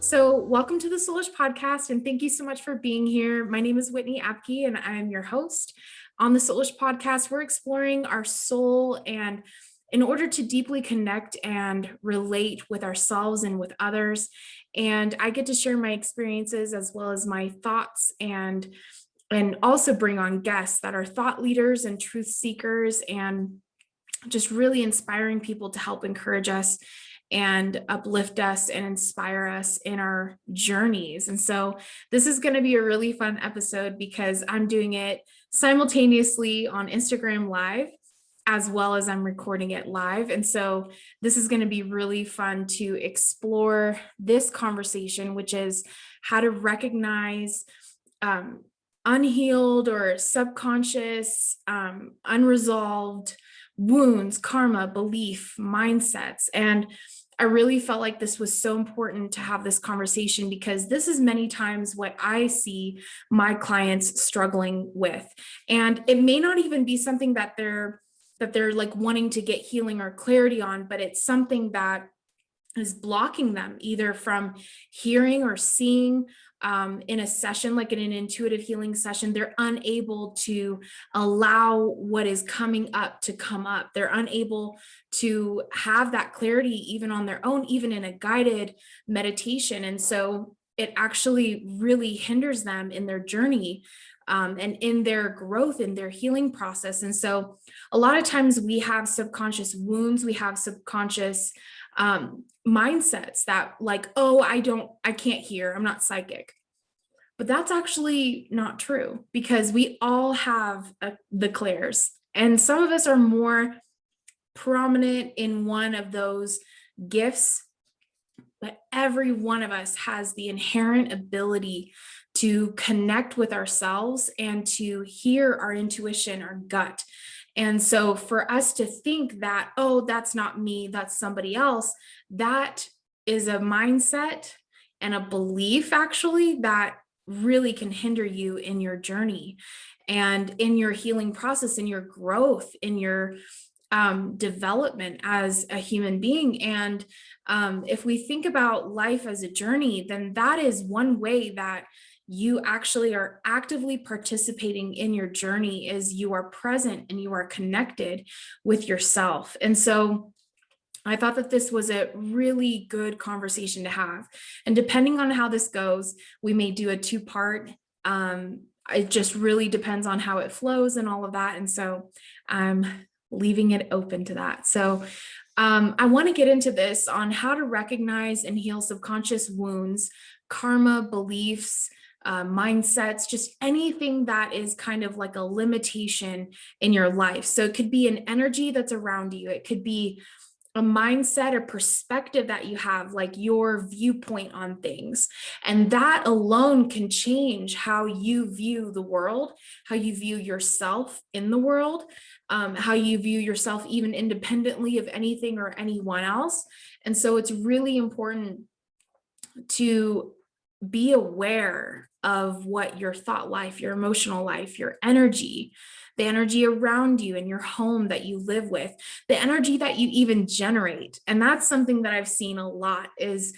So, welcome to the Soulish Podcast, and thank you so much for being here. My name is Whitney Apke, and I am your host. On the Soulish Podcast, we're exploring our soul, and in order to deeply connect and relate with ourselves and with others. And I get to share my experiences as well as my thoughts and also bring on guests that are thought leaders and truth seekers and just really inspiring people to help encourage us and uplift us and inspire us in our journeys. And so this is going to be a really fun episode because I'm doing it simultaneously on Instagram Live as well as I'm recording it live. And so this is going to be really fun to explore this conversation, which is how to recognize unhealed or subconscious, unresolved wounds, karma, belief, mindsets. And I really felt like this was so important to have this conversation because this is many times what I see my clients struggling with. And it may not even be something that they're like wanting to get healing or clarity on, but it's something that is blocking them either from hearing or seeing in a session, like in an intuitive healing session. They're unable to allow what is coming up to come up. They're unable to have that clarity even on their own, even in a guided meditation. And so it actually really hinders them in their journey and in their growth, in their healing process. And so a lot of times we have subconscious wounds, we have subconscious mindsets that like, oh, I can't hear, I'm not psychic. But that's actually not true because we all have the clairs, and some of us are more prominent in one of those gifts, but every one of us has the inherent ability to connect with ourselves and to hear our intuition, our gut. And so for us to think that, oh, that's not me, that's somebody else, that is a mindset and a belief actually that really can hinder you in your journey and in your healing process, in your growth, in your development as a human being. And if we think about life as a journey, then that is one way that you actually are actively participating in your journey, is you are present and you are connected with yourself. And so I thought that this was a really good conversation to have. And depending on how this goes, we may do a two-part. It just really depends on how it flows and all of that. And so I'm leaving it open to that. So I want to get into this on how to recognize and heal subconscious wounds, karma, beliefs, mindsets, just anything that is kind of like a limitation in your life. So it could be an energy that's around you. It could be a mindset or perspective that you have, like your viewpoint on things. And that alone can change how you view the world, how you view yourself in the world, how you view yourself even independently of anything or anyone else. And so it's really important to be aware of what your thought life, your emotional life, your energy, the energy around you in your home that you live with, the energy that you even generate. And that's something that I've seen a lot is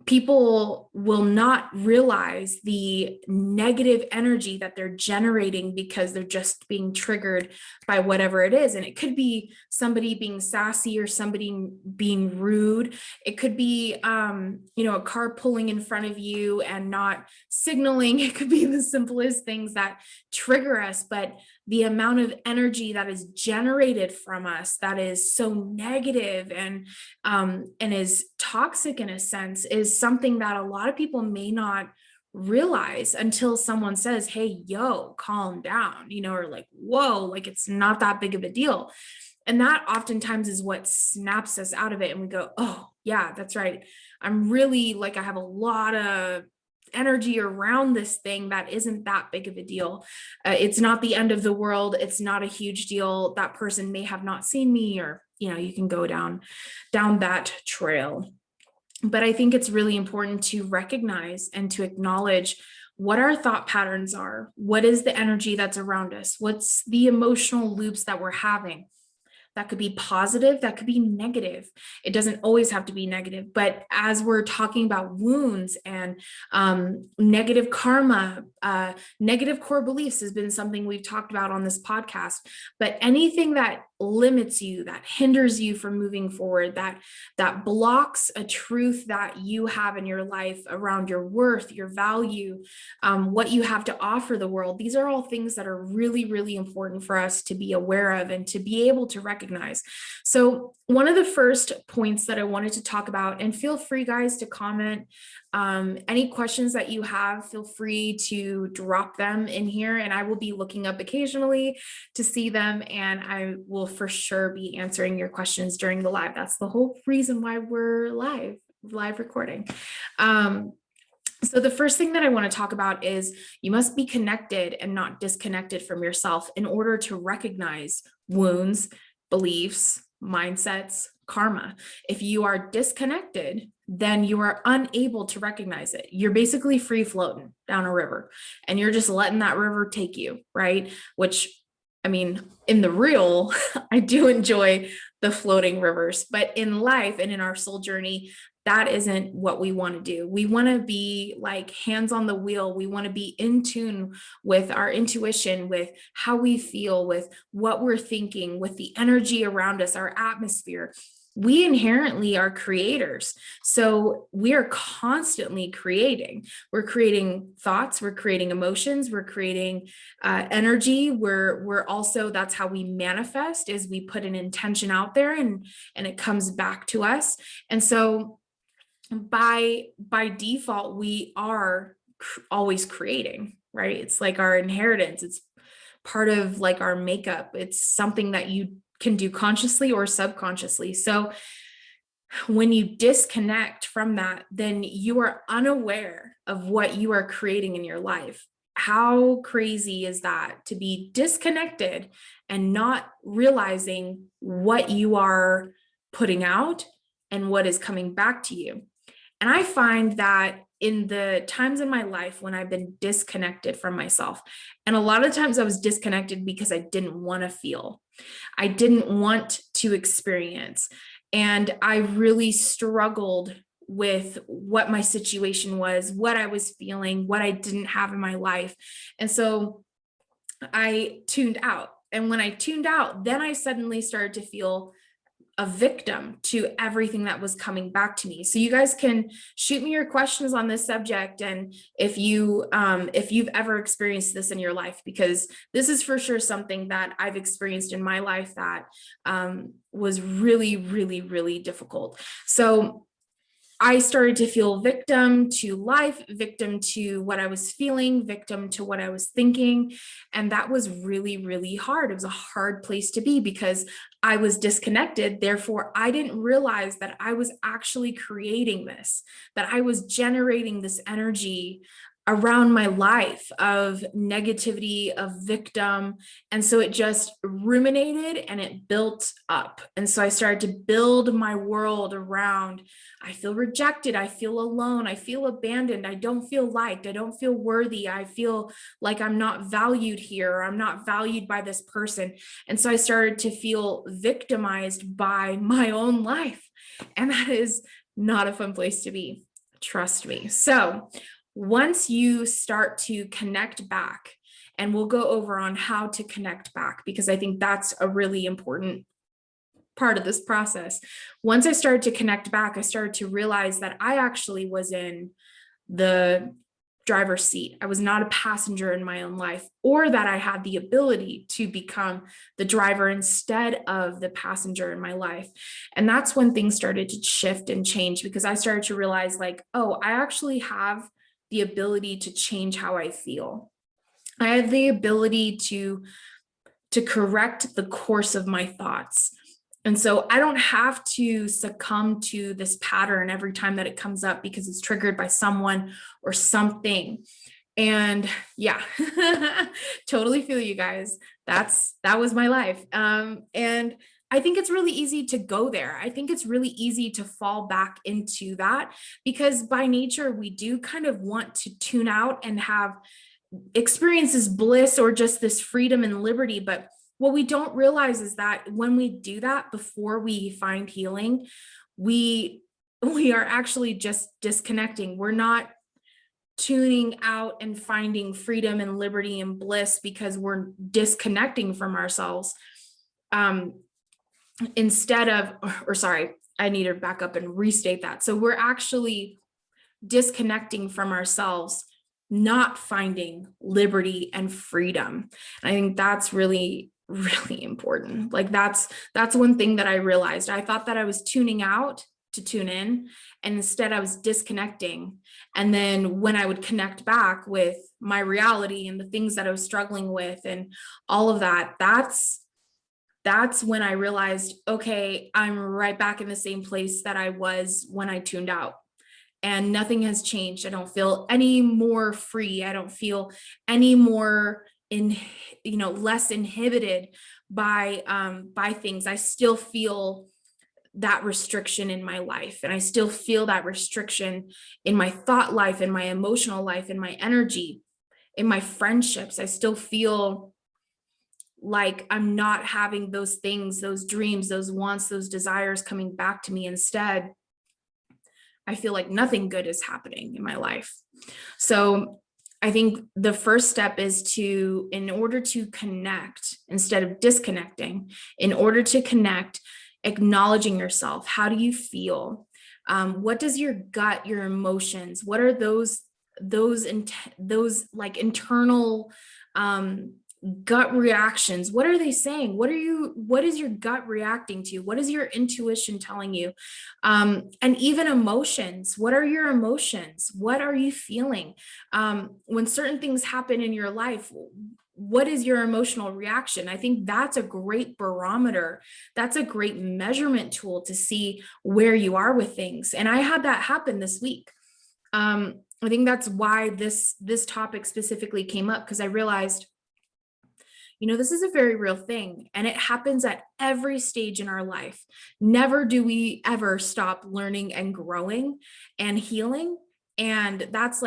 people will not realize the negative energy that they're generating because they're just being triggered by whatever it is. And it could be somebody being sassy or somebody being rude. It could be, a car pulling in front of you and not signaling. It could be the simplest things that trigger us. But the amount of energy that is generated from us that is so negative and is toxic in a sense is something that a lot of people may not realize until someone says, hey, yo, calm down, or like, whoa, like it's not that big of a deal. And that oftentimes is what snaps us out of it. And we go, oh yeah, that's right. I'm really like, I have a lot of energy around this thing that isn't that big of a deal. It's not the end of the world. It's not a huge deal. That person may have not seen me, or, you can go down that trail. But I think it's really important to recognize and to acknowledge what our thought patterns are. What is the energy that's around us? What's the emotional loops that we're having? that could be positive, that could be negative. It doesn't always have to be negative, but as we're talking about wounds and negative karma, negative core beliefs has been something we've talked about on this podcast, but anything that limits you, that hinders you from moving forward, that blocks a truth that you have in your life around your worth, your value, what you have to offer the world. These are all things that are really, really important for us to be aware of and to be able to recognize. So one of the first points that I wanted to talk about, and feel free guys to comment any questions that you have, feel free to drop them in here, and I will be looking up occasionally to see them, and I will for sure be answering your questions during the live. That's the whole reason why we're live recording. So the first thing that I want to talk about is you must be connected and not disconnected from yourself in order to recognize wounds, beliefs, mindsets, karma. If you are disconnected, then you are unable to recognize it. You're basically free floating down a river and you're just letting that river take you, right? Which, I mean, in the real, I do enjoy the floating rivers, but in life and in our soul journey, that isn't what we want to do. We want to be like hands on the wheel. We want to be in tune with our intuition, with how we feel, with what we're thinking, with the energy around us, our atmosphere. We inherently are creators. So we are constantly creating. We're creating thoughts, we're creating emotions, we're creating energy. We're also, that's how we manifest, is we put an intention out there and it comes back to us. And so by default, we are always creating, right? It's like our inheritance. It's part of like our makeup. It's something that you can do consciously or subconsciously. So when you disconnect from that, then you are unaware of what you are creating in your life. How crazy is that, to be disconnected and not realizing what you are putting out and what is coming back to you? And I find that in the times in my life when I've been disconnected from myself, and a lot of times I was disconnected because I didn't want to feel, I didn't want to experience, and I really struggled with what my situation was, what I was feeling, what I didn't have in my life. And so I tuned out. And when I tuned out, then I suddenly started to feel a victim to everything that was coming back to me. So you guys can shoot me your questions on this subject, and if you've ever experienced this in your life, because this is for sure something that I've experienced in my life that was really, really, really difficult. So I started to feel victim to life, victim to what I was feeling, victim to what I was thinking. And that was really, really hard. It was a hard place to be because I was disconnected. Therefore, I didn't realize that I was actually creating this, that I was generating this energy around my life of negativity, of victim. And so it just ruminated and it built up. And so I started to build my world around, I feel rejected, I feel alone, I feel abandoned, I don't feel liked, I don't feel worthy, I feel like I'm not valued here, or I'm not valued by this person. And so I started to feel victimized by my own life. And that is not a fun place to be, trust me. So once you start to connect back, and we'll go over on how to connect back, because I think that's a really important part of this process. Once I started to connect back, I started to realize that I actually was in the driver's seat. I was not a passenger in my own life, or that I had the ability to become the driver instead of the passenger in my life. And that's when things started to shift and change, because I started to realize like, oh, I actually have the ability to change how I feel. I have the ability to correct the course of my thoughts. And so I don't have to succumb to this pattern every time that it comes up because it's triggered by someone or something. And yeah, totally feel you guys. That was my life. And I think it's really easy to go there. I think it's really easy to fall back into that, because by nature, we do kind of want to tune out and have experiences bliss or just this freedom and liberty. But what we don't realize is that when we do that before we find healing, we we are actually just disconnecting. We're not tuning out and finding freedom and liberty and bliss because we're disconnecting from ourselves. Um, instead of, or sorry, I need to back up and restate that. So we're actually disconnecting from ourselves, not finding liberty and freedom. And I think that's really, really important. Like that's one thing that I realized. I thought that I was tuning out to tune in, and instead I was disconnecting. And then when I would connect back with my reality and the things that I was struggling with and all of that, that's when I realized, okay, I'm right back in the same place that I was when I tuned out, and nothing has changed. I don't feel any more free. I don't feel any more less inhibited by things. I still feel that restriction in my life, and I still feel that restriction in my thought life, in my emotional life, in my energy, in my friendships. I still feel like I'm not having those things, those dreams, those wants, those desires coming back to me. Instead, I feel like nothing good is happening in my life. So I think the first step is to, in order to connect instead of disconnecting, in order to connect, acknowledging yourself. How do you feel? What does your gut, your emotions, what are those like internal gut reactions? What are they saying? What is your gut reacting to? What is your intuition telling you? And even emotions. What are your emotions? What are you feeling? When certain things happen in your life, what is your emotional reaction? I think that's a great barometer. That's a great measurement tool to see where you are with things. And I had that happen this week. I think that's why this topic specifically came up, because I realized, this is a very real thing, and it happens at every stage in our life. Never do we ever stop learning and growing and healing. And that's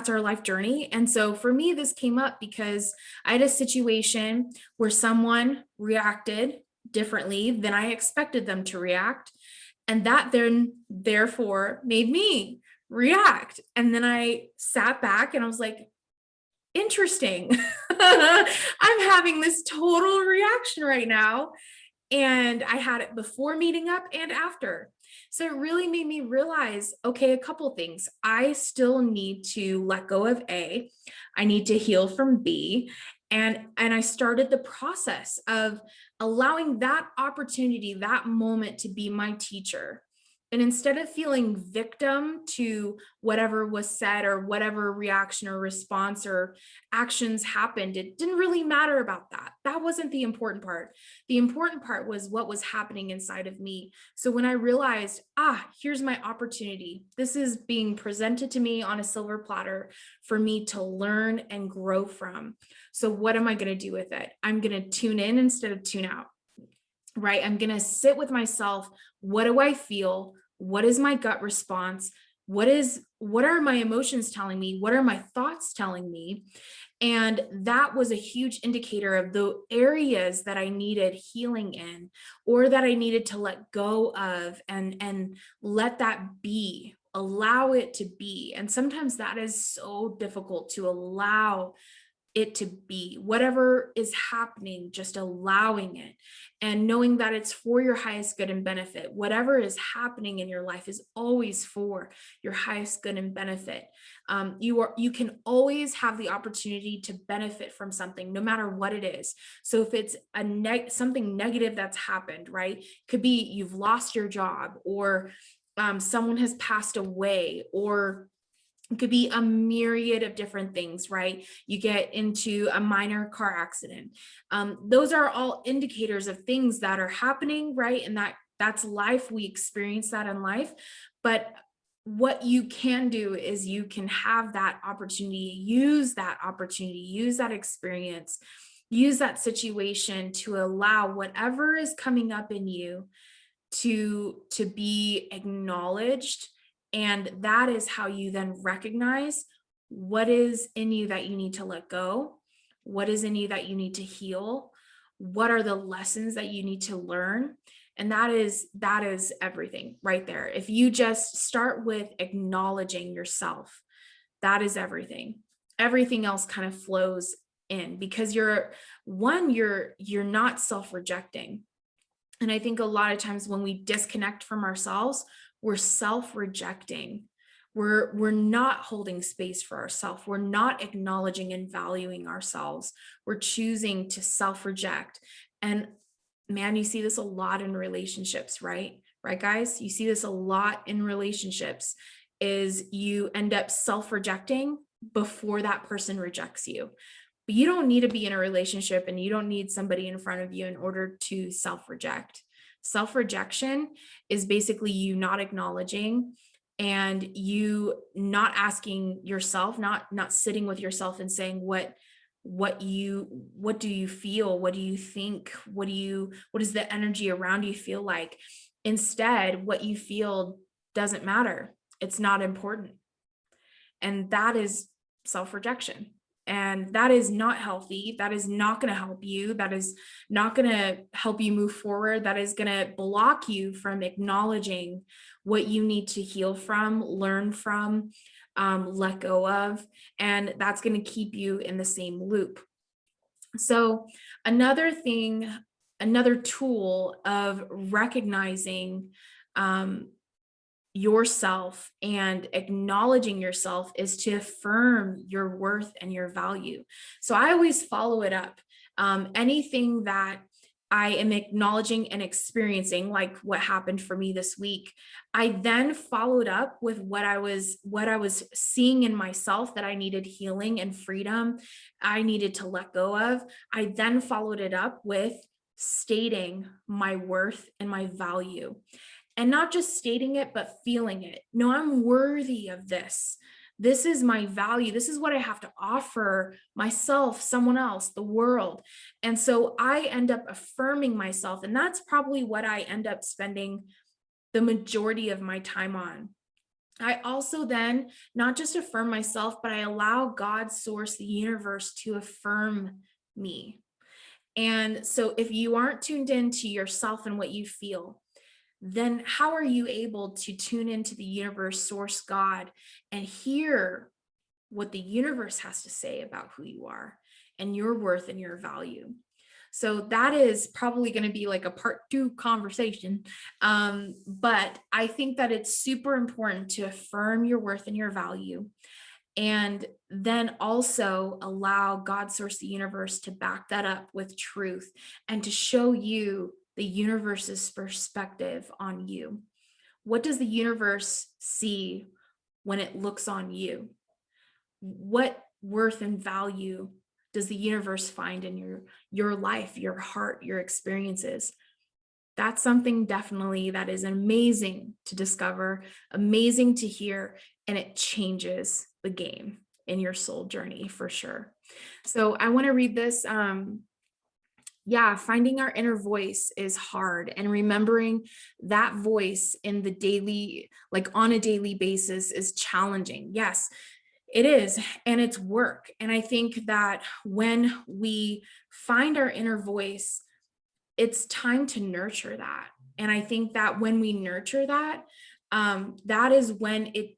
our life journey. And so for me, this came up because I had a situation where someone reacted differently than I expected them to react. And that then therefore made me react. And then I sat back and I was like, interesting. I'm having this total reaction right now. And I had it before meeting up and after. So it really made me realize, okay, a couple things. I still need to let go of A. I need to heal from B. And I started the process of allowing that opportunity, that moment, to be my teacher. And instead of feeling victim to whatever was said or whatever reaction or response or actions happened, it didn't really matter about that. That wasn't the important part. The important part was what was happening inside of me. So when I realized, here's my opportunity, this is being presented to me on a silver platter for me to learn and grow from. So what am I going to do with it? I'm going to tune in instead of tune out. Right? I'm going to sit with myself. What do I feel? What is my gut response? What are my emotions telling me? What are my thoughts telling me? And that was a huge indicator of the areas that I needed healing in, or that I needed to let go of and let that be, allow it to be. And sometimes that is so difficult, to allow it to be. Whatever is happening, just allowing it and knowing that it's for your highest good and benefit. Whatever is happening in your life is always for your highest good and benefit. You can always have the opportunity to benefit from something, no matter what it is. So if it's something negative that's happened, right? Could be you've lost your job, or someone has passed away, or it could be a myriad of different things, right? You get into a minor car accident. Those are all indicators of things that are happening, right? And that's life. We experience that in life. But what you can do is you can have that opportunity, use that experience, use that situation to allow whatever is coming up in you to be acknowledged. And that is how you then recognize what is in you that you need to let go, what is in you that you need to heal, what are the lessons that you need to learn? And that is everything right there. If you just start with acknowledging yourself, that is everything. Everything else kind of flows in, because you're not self-rejecting. And I think a lot of times when we disconnect from ourselves, we're self-rejecting. We're not holding space for ourselves. We're not acknowledging and valuing ourselves. We're choosing to self-reject. And man, you see this a lot in relationships, right? Right, guys? You see this a lot in relationships, is you end up self-rejecting before that person rejects you. But you don't need to be in a relationship, and you don't need somebody in front of you in order to self-reject. Self-rejection is basically you not acknowledging and you not asking yourself, not sitting with yourself and saying what do you feel? What do you think? What does the energy around you feel like? Instead, what you feel doesn't matter. It's not important. And that is self-rejection. And that is not healthy. That is not going to help you. That is not going to help you move forward. That is going to block you from acknowledging what you need to heal from, learn from, let go of. And that's going to keep you in the same loop. So another thing, another tool of recognizing yourself and acknowledging yourself is to affirm your worth and your value. So I always follow it up. Anything that I am acknowledging and experiencing, like what happened for me this week, I then followed up with what I was seeing in myself that I needed healing and freedom, I needed to let go of. I then followed it up with stating my worth and my value. And not just stating it, but feeling it. No, I'm worthy of this. This is my value. This is what I have to offer myself, someone else, the world. And so I end up affirming myself. And that's probably what I end up spending the majority of my time on. I also then not just affirm myself, but I allow God, source, the universe to affirm me. And so if you aren't tuned into yourself and what you feel, then how are you able to tune into the universe, source, God, and hear what the universe has to say about who you are and your worth and your value? So that is probably going to be like a part 2 conversation. But I think that it's super important to affirm your worth and your value, and then also allow God, source, the universe to back that up with truth and to show you the universe's perspective on you. What does the universe see when it looks on you? What worth and value does the universe find in your life, your heart, your experiences? That's something definitely that is amazing to discover, amazing to hear, and it changes the game in your soul journey for sure. So I want to read this. Finding our inner voice is hard, and remembering that voice in the daily, like on a daily basis, is challenging. Yes, it is, and it's work. And I think that when we find our inner voice, it's time to nurture that. And I think that when we nurture that, that is when it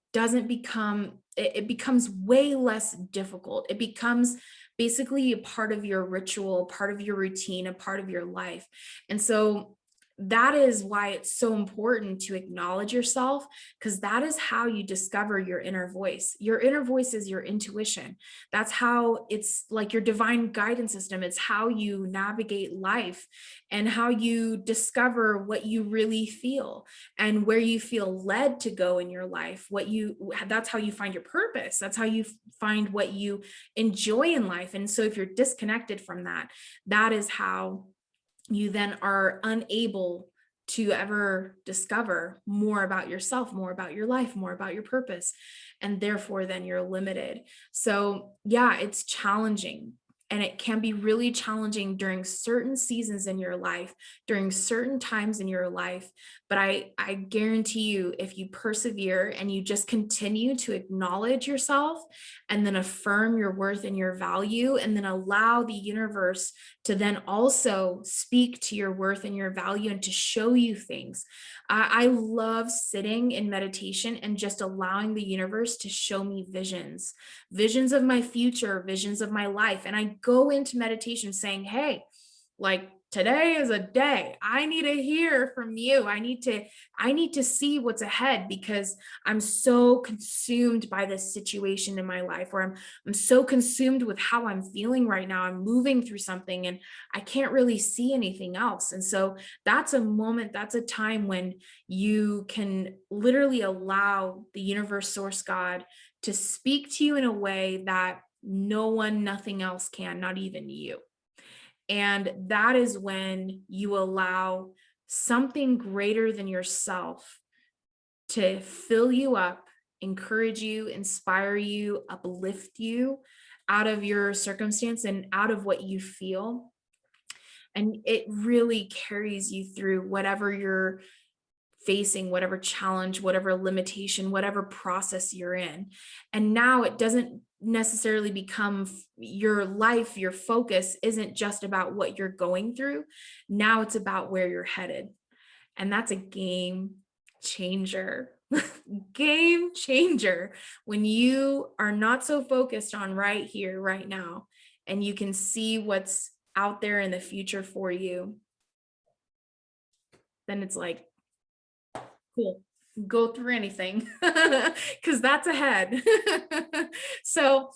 becomes way less difficult. It becomes basically a part of your ritual, part of your routine, a part of your life. And so that is why it's so important to acknowledge yourself, because that is how you discover your inner voice. Your inner voice is your intuition. That's how it's like your divine guidance system. It's how you navigate life and how you discover what you really feel and where you feel led to go in your life. That's how you find your purpose. That's how you find what you enjoy in life. And so if you're disconnected from that, that is how you then are unable to ever discover more about yourself, more about your life, more about your purpose. And therefore, then you're limited. So yeah, it's challenging. And it can be really challenging during certain seasons in your life, during certain times in your life. But I guarantee you, if you persevere and you just continue to acknowledge yourself and then affirm your worth and your value, and then allow the universe to then also speak to your worth and your value and to show you things. I love sitting in meditation and just allowing the universe to show me visions, visions of my future, visions of my life. And I go into meditation saying, hey, like today is a day. I need to hear from you. I need to see what's ahead, because I'm so consumed by this situation in my life, where I'm so consumed with how I'm feeling right now. I'm moving through something and I can't really see anything else. And so that's a moment, that's a time when you can literally allow the universe, source, God, to speak to you in a way that no one, nothing else can, not even you. And that is when you allow something greater than yourself to fill you up, encourage you, inspire you, uplift you out of your circumstance and out of what you feel. And it really carries you through whatever you're facing, whatever challenge, whatever limitation, whatever process you're in. And now it doesn't necessarily become your life, your focus isn't just about what you're going through. Now it's about where you're headed. And that's a game changer. Game changer when you are not so focused on right here, right now, and you can see what's out there in the future for you. Then it's like, cool, go through anything because that's ahead. So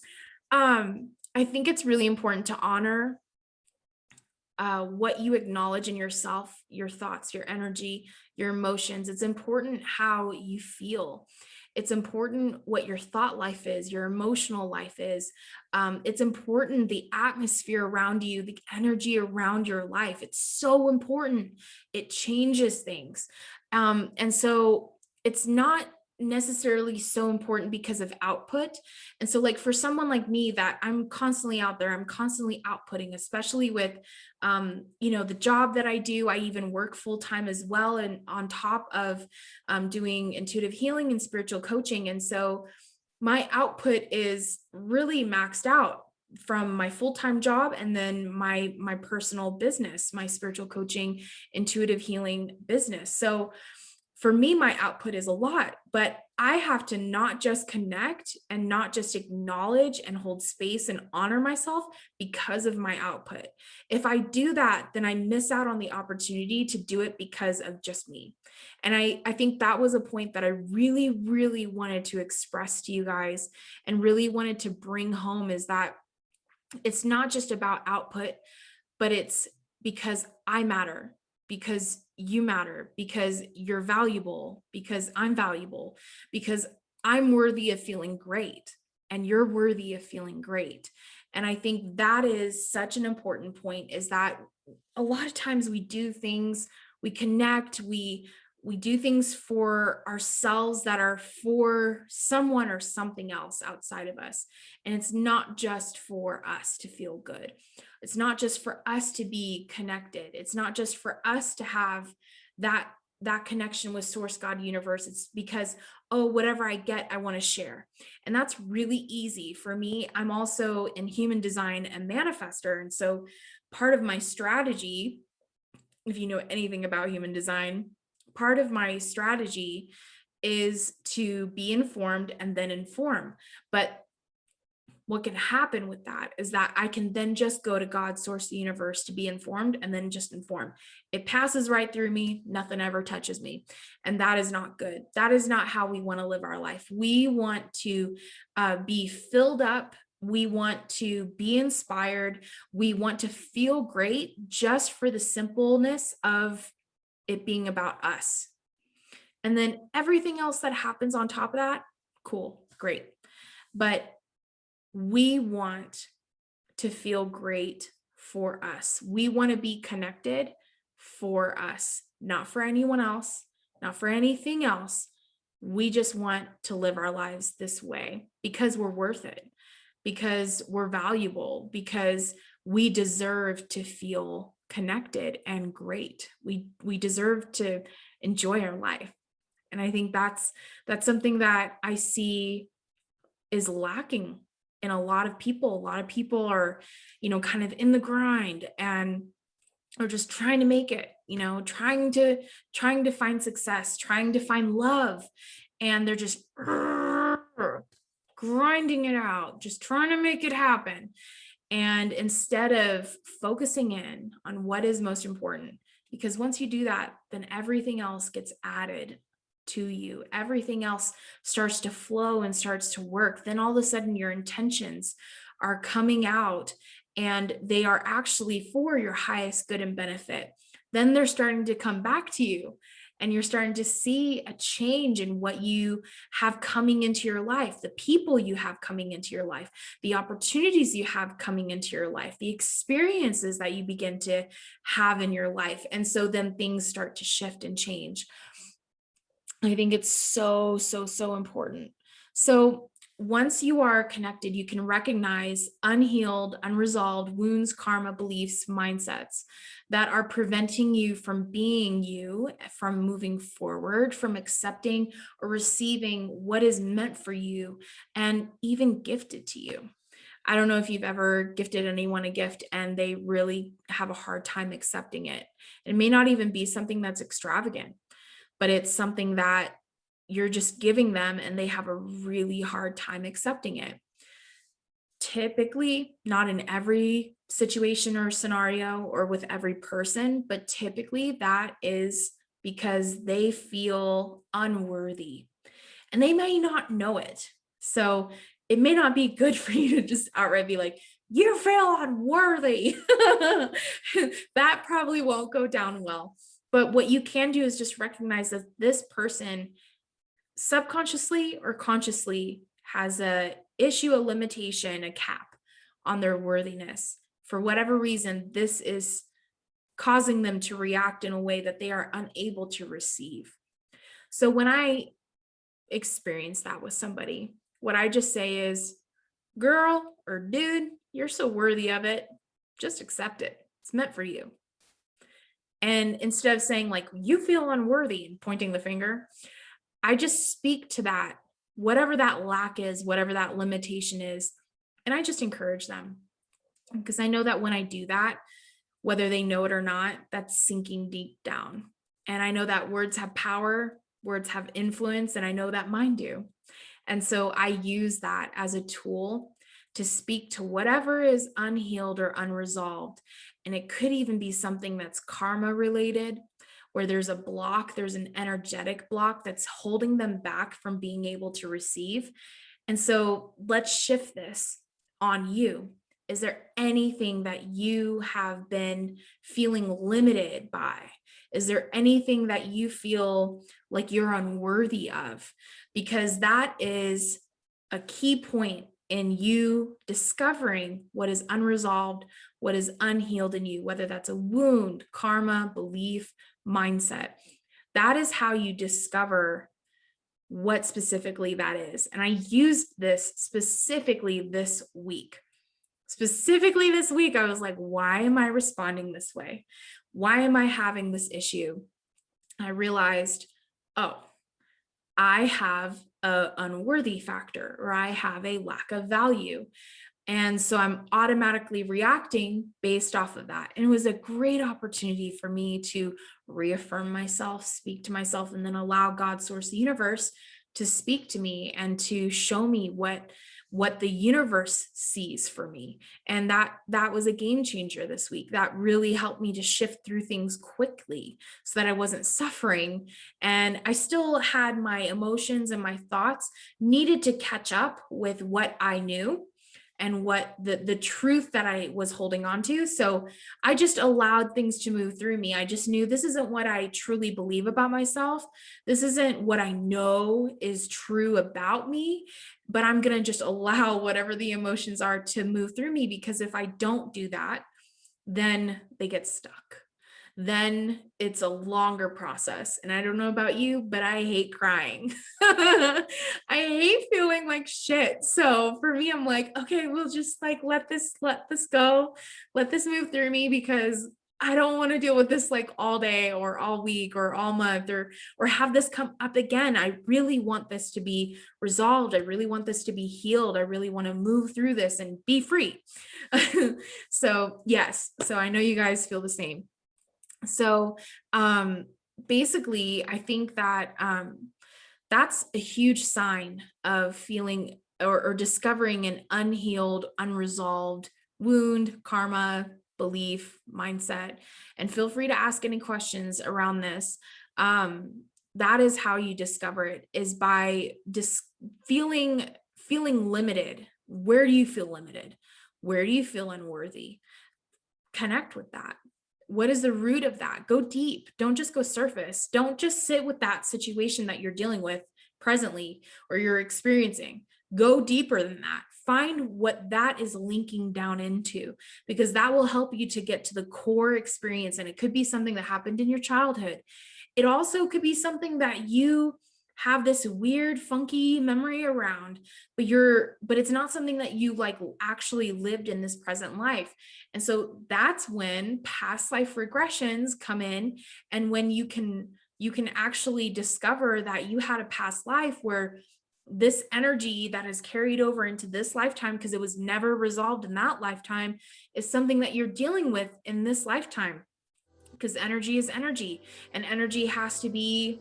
I think it's really important to honor what you acknowledge in yourself, your thoughts, your energy, your emotions. It's important how you feel. It's important what your thought life is, your emotional life is. It's important the atmosphere around you, the energy around your life. It's so important. It changes things. And so it's not necessarily so important because of output. And so like for someone like me, that I'm constantly out there, I'm constantly outputting, especially with the job that I do. I even work full time as well, and on top of doing intuitive healing and spiritual coaching. And so my output is really maxed out from my full-time job, and then my personal business, my spiritual coaching, intuitive healing business. So for me, my output is a lot, but I have to not just connect and not just acknowledge and hold space and honor myself because of my output. If I do that, then I miss out on the opportunity to do it because of just me. And I think that was a point that I really, really wanted to express to you guys and really wanted to bring home, is that it's not just about output, but it's because I matter, because you matter, because you're valuable, because I'm valuable, because I'm worthy of feeling great and you're worthy of feeling great. And I think that is such an important point, is that a lot of times we do things, we connect, we do things for ourselves that are for someone or something else outside of us. And it's not just for us to feel good. It's not just for us to be connected. It's not just for us to have that connection with source, God, universe. It's because, oh, whatever I get, I want to share. And that's really easy for me. I'm also in human design and manifester. And so part of my strategy, if you know anything about human design, part of my strategy is to be informed and then inform. But what can happen with that is that I can then just go to God, source, the universe, to be informed and then just inform. It passes right through me. Nothing ever touches me. And that is not good. That is not how we want to live our life. We want to be filled up. We want to be inspired. We want to feel great just for the simpleness of it being about us. And then everything else that happens on top of that, cool, great. But we want to feel great for us. We want to be connected for us, not for anyone else, not for anything else. We just want to live our lives this way because we're worth it. because we're valuable, because we deserve to feel connected and great. We deserve to enjoy our life. And I think that's something that I see is lacking in a lot of people. A lot of people are, kind of in the grind and are just trying to make it, trying to find success, trying to find love, and they're just grinding it out, just trying to make it happen. And instead of focusing in on what is most important, because once you do that, then everything else gets added to you. Everything else starts to flow and starts to work. Then all of a sudden, your intentions are coming out and they are actually for your highest good and benefit. Then they're starting to come back to you. And you're starting to see a change in what you have coming into your life, the people you have coming into your life, the opportunities you have coming into your life, the experiences that you begin to have in your life. And so then things start to shift and change. I think it's so, so, so important. So once you are connected, you can recognize unhealed, unresolved wounds, karma, beliefs, mindsets that are preventing you from being you, from moving forward, from accepting or receiving what is meant for you and even gifted to you. I don't know if you've ever gifted anyone a gift and they really have a hard time accepting it. It may not even be something that's extravagant, but it's something that you're just giving them and they have a really hard time accepting it. Typically, not in every situation or scenario or with every person, but typically that is because they feel unworthy and they may not know it. So it may not be good for you to just outright be like, you feel unworthy. That probably won't go down well. But what you can do is just recognize that this person subconsciously or consciously has a issue, a limitation, a cap on their worthiness. For whatever reason, this is causing them to react in a way that they are unable to receive. So when I experience that with somebody, what I just say is, girl or dude, you're so worthy of it. Just accept it. It's meant for you. And instead of saying like, you feel unworthy and pointing the finger, I just speak to that, whatever that lack is, whatever that limitation is. And I just encourage them because I know that when I do that, whether they know it or not, that's sinking deep down. And I know that words have power, words have influence, and I know that mine do. And so I use that as a tool to speak to whatever is unhealed or unresolved. And it could even be something that's karma related, where there's a block, there's an energetic block that's holding them back from being able to receive. And so let's shift this on you. Is there anything that you have been feeling limited by? Is there anything that you feel like you're unworthy of? Because that is a key point in you discovering what is unresolved, what is unhealed in you, whether that's a wound, karma, belief, mindset. That is how you discover what specifically that is. And I used this specifically this week. Specifically this week, I was like, why am I responding this way? Why am I having this issue? I realized, oh, I have an unworthy factor, or I have a lack of value. And so I'm automatically reacting based off of that. And it was a great opportunity for me to reaffirm myself, speak to myself, and then allow God, source, the universe, to speak to me and to show me what the universe sees for me. And that was a game changer this week. That really helped me to shift through things quickly so that I wasn't suffering. And I still had my emotions and my thoughts needed to catch up with what I knew and what the truth that I was holding on to. So I just allowed things to move through me. I just knew this isn't what I truly believe about myself. This isn't what I know is true about me, but I'm going to just allow whatever the emotions are to move through me, because if I don't do that, then they get stuck. then it's a longer process. And I don't know about you, but I hate crying. I hate feeling like shit. So for me, I'm like, okay, we'll just like let this go, let this move through me, because I don't want to deal with this like all day or all week or all month, or have this come up again. I really want this to be resolved. I really want this to be healed. I really want to move through this and be free. So yes, so I know you guys feel the same. So basically, I think that that's a huge sign of feeling or discovering an unhealed, unresolved wound, karma, belief, mindset. And feel free to ask any questions around this. That is how you discover it, is by feeling limited. Where do you feel limited? Where do you feel unworthy? Connect with that. What is the root of that? Go deep. Don't just go surface. Don't just sit with that situation that you're dealing with presently or you're experiencing. Go deeper than that. Find what that is linking down into, because that will help you to get to the core experience. And it could be something that happened in your childhood. It also could be something that you have this weird, funky memory around, but it's not something that you like actually lived in this present life. And so that's when past life regressions come in, and when you can actually discover that you had a past life where this energy that is carried over into this lifetime, because it was never resolved in that lifetime, is something that you're dealing with in this lifetime. Because energy is energy, and energy has to be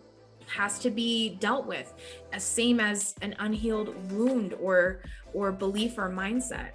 dealt with, as same as an unhealed wound or belief or mindset.